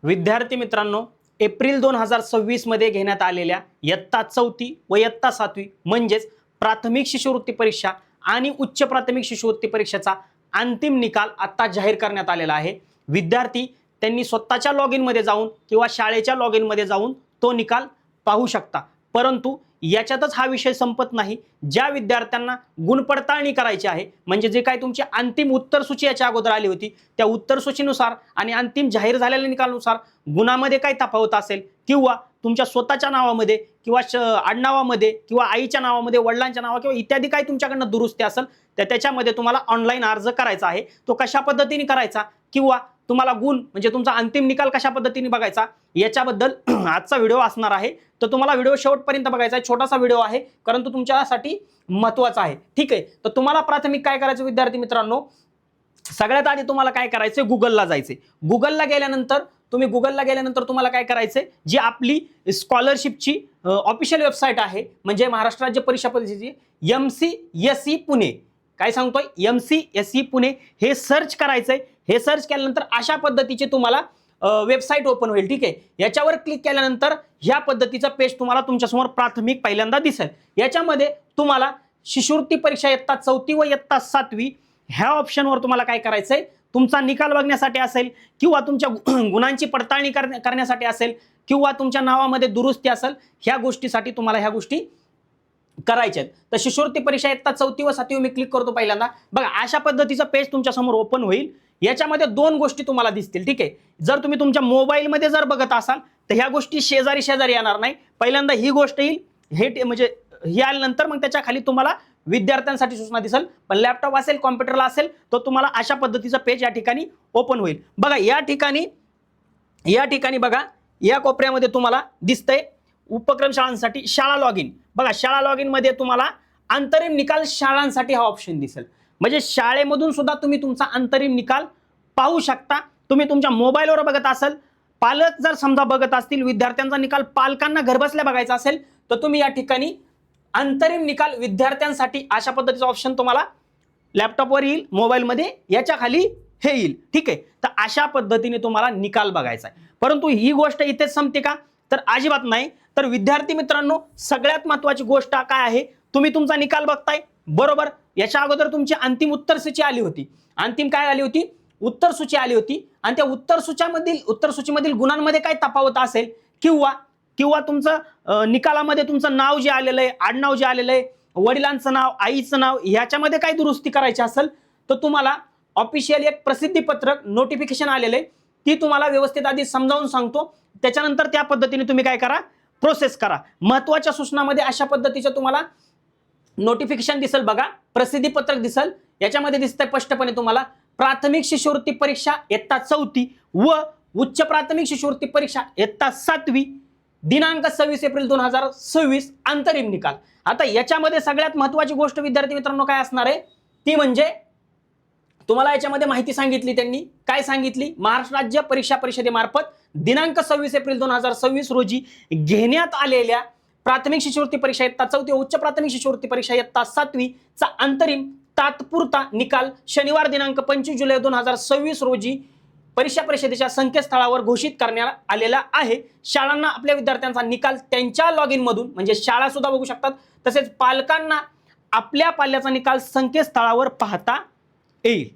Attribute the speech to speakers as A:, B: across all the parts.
A: विद्यार्थी मित्रांनो, एप्रिल 2026 मध्ये घेण्यात आलेल्या इयत्ता 4थी व इयत्ता 7वी म्हणजेच प्राथमिक शिष्यवृत्ती परीक्षा आणि उच्च प्राथमिक शिष्यवृत्ती परीक्षेचा अंतिम निकाल आता जाहीर करण्यात आलेला आहे। विद्यार्थी त्यांनी स्वतःच्या लॉगिन मध्ये जाऊन किंवा शाळेच्या लॉगिन मध्ये जाऊन तो निकाल पाहू शकता। परंतु याच्यातच हा विषय संपत नाही। ज्या विद्यार्थ्यांना गुणपडताळणी करायची आहे, म्हणजे जे काही तुमची अंतिम उत्तर सूची याच्या अगोदर आली होती, त्या उत्तर सूचीनुसार आणि अंतिम जाहीर झालेल्या निकालानुसार गुणामध्ये काही तफावत असेल किंवा तुमच्या स्वतःच्या नावामध्ये किंवा आडनावामध्ये किंवा आईच्या नावामध्ये, वडिलांच्या नावावर किंवा इत्यादी काही तुमच्याकडनं दुरुस्ती असेल तर त्याच्यामध्ये तुम्हाला ऑनलाईन अर्ज करायचा आहे। तो कशा पद्धतीने करायचा किंवा तुम्हाला गुण म्हणजे तुमचा अंतिम निकाल कशा पद्धतीने बघायचा याच्याबद्दल आजचा व्हिडिओ असणार आहे। तर तुम्हाला व्हिडिओ शेवटपर्यंत बघायचा आहे। छोटासा व्हिडिओ आहे परंतु तुमच्यासाठी महत्त्वाचा आहे, ठीक आहे। तर तुम्हाला प्राथमिक काय करायचं विद्यार्थी मित्रांनो, सगळ्यात आधी तुम्हाला काय करायचं, गुगलला जायचे। गुगलला गेल्यानंतर तुम्हाला काय करायचं, जी आपली स्कॉलरशिपची ऑफिशियल वेबसाईट आहे म्हणजे महाराष्ट्र राज्य परीक्षा परिषदेची MCSE पुणे, काय सांगतोय MCSE पुणे, हे सर्च करायचंय। हे सर्च केल्यानंतर अशा पद्धतीचे तुम्हाला वेबसाईट ओपन होईल, ठीक आहे। याच्यावर क्लिक केल्यानंतर ह्या पद्धतीचा पेज तुम्हाला तुमच्यासमोर प्राथमिक पहिल्यांदा दिसेल। याच्यामध्ये तुम्हाला शिष्यवृत्ती परीक्षा इयत्ता 4थी व इयत्ता 7वी ह्या ऑप्शनवर तुम्हाला काय करायचंय, तुमचा निकाल बघण्यासाठी असेल किंवा तुमच्या गुणांची पडताळणी करण्यासाठी असेल किंवा तुमच्या नावामध्ये दुरुस्ती असेल, ह्या गोष्टीसाठी तुम्हाला ह्या गोष्टी करायच्या आहेत। तर शिष्यवृत्ती परीक्षा इयत्ता 4थी व 7वी मी क्लिक करतो पहिल्यांदा। बघा अशा पद्धतीचा पेज तुमच्या समोर ओपन होईल। याच्यामध्ये दोन गोष्टी तुम्हाला दिसतील, ठीक आहे। जर तुम्ही तुमच्या मोबाईल मध्ये जर बघत असाल तर ह्या गोष्टी शेजारी येणार नाही। पहिल्यांदा ही गोष्ट येईल, हे म्हणजे हे आल्यानंतर मग त्याच्या खाली तुम्हाला विद्यार्थ्यांसाठी सूचना दिसेल। पण लॅपटॉप असेल, कॉम्प्युटरला असेल तर तुम्हाला अशा पद्धतीचा पेज या ठिकाणी ओपन होईल। बघा या ठिकाणी बघा या कोपऱ्यामध्ये तुम्हाला दिसतंय उपक्रम शाळांसाठी शाळा लॉगिन। बघा शाळा लॉगिन मध्ये तुम्हाला अंतरिम निकाल शाळांसाठी हा ऑप्शन दिसेल। म्हणजे शाळेमधून सुद्धा तुम्ही तुमचा अंतरिम निकाल पाहू शकता। तुम्ही तुमच्या मोबाईलवर बघत असाल, पालक जर समजा बघत असतील, विद्यार्थ्यांचा निकाल पालकांना घरबसल्या बघायचा असेल तर तुम्ही या ठिकाणी अंतरिम निकाल विद्यार्थ्यांसाठी अशा पद्धतीचा ऑप्शन तुम्हाला लॅपटॉपवर येईल, मोबाईलमध्ये याच्या खाली हे येईल, ठीक आहे। तर अशा पद्धतीने तुम्हाला निकाल बघायचा आहे। परंतु ही गोष्ट इथेच संपते का, तर अजिबात नाही। तर विद्यार्थी मित्रांनो, सगळ्यात महत्त्वाची गोष्ट काय आहे, तुम्ही तुमचा निकाल बघताय बरोबर। याच्या अगोदर तुमची अंतिम उत्तर सूची आली होती। अंतिम काय आली होती, उत्तर सूची आली होती। आणि त्या उत्तर सूचीमधील गुणांमध्ये काय तफावत असेल किंवा तुमचं निकालामध्ये तुमचं नाव जे आलेलं आहे, आडनाव जे आलेलं आहे, वडिलांचं नाव, आईचं नाव, ह्याच्यामध्ये काय दुरुस्ती करायची असेल तर तुम्हाला ऑफिशियल एक प्रसिद्धीपत्रक नोटिफिकेशन आलेलं आहे, ती तुम्हाला व्यवस्थित आधी समजावून सांगतो। त्याच्यानंतर त्या पद्धतीने तुम्ही काय करा, प्रोसेस करा। महत्त्वाच्या सूचनामध्ये अशा पद्धतीचं तुम्हाला नोटिफिकेशन दिसेल, बघा प्रसिद्धीपत्रक दिसेल। याच्यामध्ये दिसतंय स्पष्टपणे तुम्हाला प्राथमिक शिष्यवृत्ती परीक्षा इयत्ता 4थी व उच्च प्राथमिक शिष्यवृत्ती परीक्षा इयत्ता 7वी दिनांक 26 एप्रिल 2026 अंतरिम निकाल। आता याच्यामध्ये सगळ्यात महत्त्वाची गोष्ट विद्यार्थी मित्रांनो काय असणार आहे, ती म्हणजे तुम्हाला याच्यामध्ये माहिती सांगितली। त्यांनी काय सांगितली, महाराष्ट्र राज्य परीक्षा परिषदेमार्फत दिनांक 26 एप्रिल 2026 रोजी घेण्यात आलेल्या प्राथमिक शिष्यवृत्ती परीक्षा इयत्ता 4थी व उच्च प्राथमिक शिष्यवृत्ती परीक्षा इयत्ता 7वी चा अंतरिम तात्पुरता निकाल शनिवार दिनांक 25 जुलै 2026 रोजी परीक्षा परिषदेच्या संकेतस्थळावर घोषित करण्यात आलेला आहे। शाळांना आपल्या विद्यार्थ्यांचा निकाल त्यांच्या लॉगिन मधून, म्हणजे शाळा सुद्धा बघू शकतात, तसेच पालकांना आपल्या पाल्याचा निकाल संकेतस्थळावर पाहता येईल।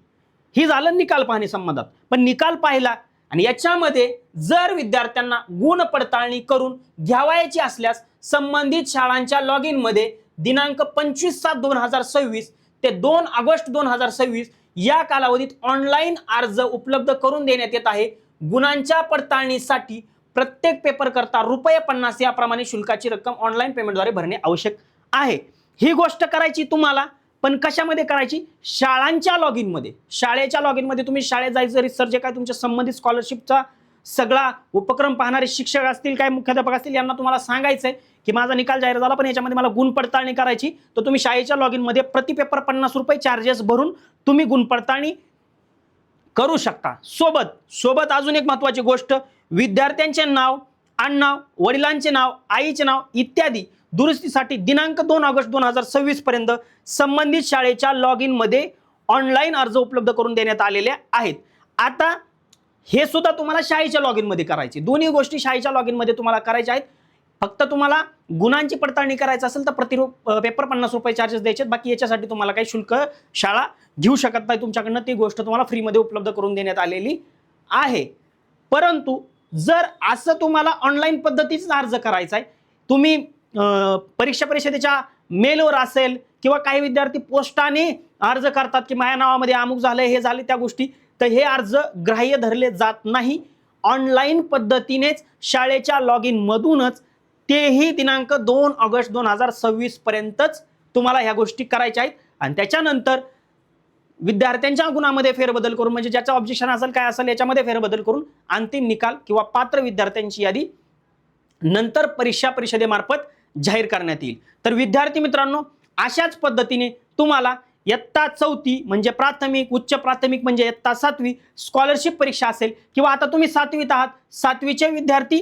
A: ही झालं निकाल पाहणी संबंधात। पण निकाल पाहिला आणि याच्यामध्ये जर विद्यार्थ्यांना गुण पडताळणी करून घ्यावायची असल्यास संबंधित शाळांच्या लॉगिन मध्ये दिनांक 25/7/2026 ते 2 ऑगस्ट 2026 या कालावधीत ऑनलाईन अर्ज उपलब्ध करून देण्यात येत आहे। गुणांच्या पडताळणीसाठी प्रत्येक पेपर करता ₹50 याप्रमाणे शुल्काची रक्कम ऑनलाईन पेमेंटद्वारे भरणे आवश्यक आहे। ही गोष्ट करायची तुम्हाला, पण कशामध्ये करायची, शाळांच्या लॉगिन मध्ये। शाळेच्या लॉगिन मध्ये तुम्ही शाळेत जायचं, रिसर्च जे काय तुमच्या संबंधित स्कॉलरशिपचा सगळा उपक्रम पाहणारे शिक्षक असतील, काय मुख्याध्यापक असतील, यांना तुम्हाला सांगायचंय की माझा निकाल जाहीर झाला पण याच्यामध्ये मला गुण पडताळणी करायची। तर तुम्ही शाळेच्या लॉगिन मध्ये प्रति पेपर ₹50 चार्जेस भरून तुम्ही गुण पडताळणी करू शकता। सोबत अजून एक महत्त्वाची गोष्ट, विद्यार्थ्यांचे नाव, आडनाव, वडिलांचे नाव, आईचे नाव इत्यादी दुरुस्तीसाठी दिनांक 2 ऑगस्ट 2026 पर्यंत संबंधित शाळेच्या लॉगिन मध्ये ऑनलाईन अर्ज उपलब्ध करून देण्यात आलेले आहेत। आता हे सुद्धा तुम्हाला शाळेच्या लॉग इनमध्ये करायचे. दोन्ही गोष्टी शाळेच्या लॉग इनमध्ये तुम्हाला करायच्या आहेत. फक्त तुम्हाला गुणांची पडताळणी करायचं असेल तर पेपर 50 रुपये चार्जेस द्यायचे. बाकी याच्यासाठी तुम्हाला काही शुल्क शाळा घेऊ शकत नाही तुमच्याकडनं. ती गोष्ट तुम्हाला फ्रीमध्ये उपलब्ध करून देण्यात आलेली आहे. परंतु जर असं तुम्हाला ऑनलाईन पद्धतीचा अर्ज करायचा आहे, तुम्ही परीक्षा परिषदेच्या मेलवर असेल किंवा काही विद्यार्थी पोस्टाने अर्ज करतात की माझ्या नावामध्ये अमुक झालं, हे झाले त्या गोष्टी, तर हे अर्ज ग्राह्य धरले जात नाही. ऑनलाईन पद्धतीनेच शाळेच्या लॉग इन मधूनच, तेही दिनांक 2 ऑगस्ट 2026 पर्यंतच तुम्हाला ह्या गोष्टी करायच्या आहेत. आणि त्याच्यानंतर विद्यार्थ्यांच्या गुणामध्ये फेरबदल करून, म्हणजे ज्याचं ऑब्जेक्शन असेल काय असेल याच्यामध्ये फेरबदल करून अंतिम निकाल किंवा पात्र विद्यार्थ्यांची यादी नंतर परीक्षा परिषदेमार्फत जाहीर करण्यात येईल. तर विद्यार्थी मित्रांनो, अशाच पद्धतीने तुम्हाला इयत्ता 4थी म्हणजे प्राथमिक, उच्च प्राथमिक म्हणजे इयत्ता 7वी स्कॉलरशिप परीक्षा असेल, किंवा आता तुम्ही 7वीत आहात, 7वीचे विद्यार्थी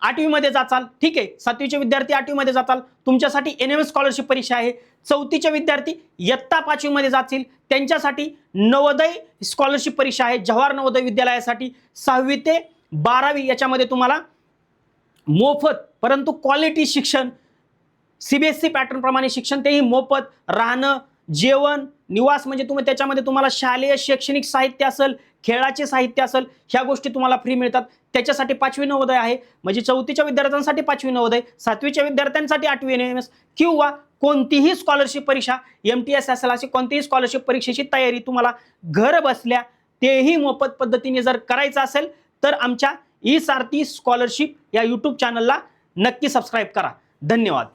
A: 8वी मध्ये जाचाल, ठीक आहे, 7वीचे विद्यार्थी 8वी मध्ये जाचाल, तुमच्यासाठी NM स्कॉलरशिप परीक्षा आहे. 4थीचे विद्यार्थी इयत्ता 5वी मध्ये जातील, त्यांच्यासाठी नवोदय स्कॉलरशिप परीक्षा आहे. जवाहर नवोदय विद्यालयासाठी 6वी ते 12वी याच्यामध्ये तुम्हाला मोफत परंतु क्वालिटी शिक्षण, CBSE पॅटर्न प्रमाणे शिक्षण, तेही मोफत, राहणं, जेवण, निवास, म्हणजे त्याच्यामध्ये तुम्हाला शालेय शैक्षणिक साहित्य असेल, खेळाचे साहित्य असेल, ह्या गोष्टी तुम्हाला फ्री मिळतात. त्याच्यासाठी 5वी नवोदय आहे, म्हणजे 4थीच्या विद्यार्थ्यांसाठी 5वी नवोदय, 7वीच्या विद्यार्थ्यांसाठी 8वी NMS, किंवा कोणतीही स्कॉलरशिप परीक्षा, MTS असेल, अशी कोणतीही स्कॉलरशिप परीक्षेची तयारी तुम्हाला घर बसल्या तेही मोफत पद्धतीने जर करायचं असेल तर आमच्या ई सारथी स्कॉलरशिप या YouTube चॅनलला नक्की सबस्क्राईब करा. धन्यवाद.